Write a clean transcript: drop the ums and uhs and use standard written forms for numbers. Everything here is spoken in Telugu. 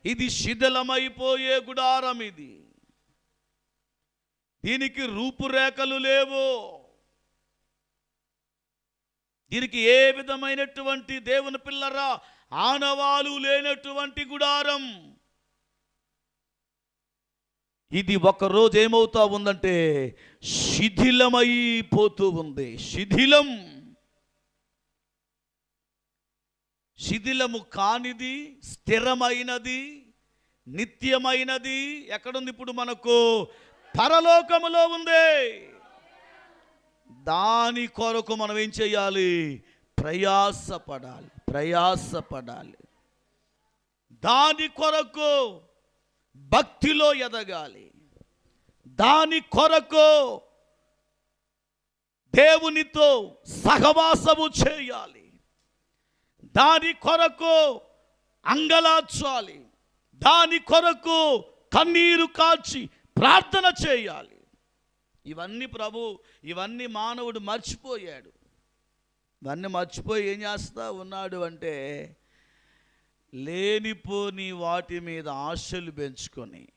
ఇది శిథిలమైపోయే గుడారం. ఇది దీనికి రూపురేఖలు లేవు. దీనికి ఏ విధమైనటువంటి దేవుని పిల్లరా ఆనవాలు లేనటువంటి గుడారం. ఇది ఒకరోజు ఏమవుతా ఉందంటే శిథిలమైపోతూ ఉంది. శిథిలము కానిది, స్థిరమైనది, నిత్యమైనది ఎక్కడుంది? ఇప్పుడు మనకు పరలోకములో ఉంది. దాని కొరకు మనం ఏం చేయాలి? ప్రయాసపడాలి. దాని కొరకు భక్తిలో ఎదగాలి. దాని కొరకు దేవునితో సహవాసము చేయాలి. దాని కొరకు అంగలార్చాలి. దాని కొరకు కన్నీరు కాచి ప్రార్థన చేయాలి. ఇవన్నీ మానవుడు మర్చిపోయాడు. ఇవన్నీ మర్చిపోయి ఏం చేస్తా ఉన్నాడు అంటే లేనిపోని వాటి మీద ఆశలు పెంచుకొని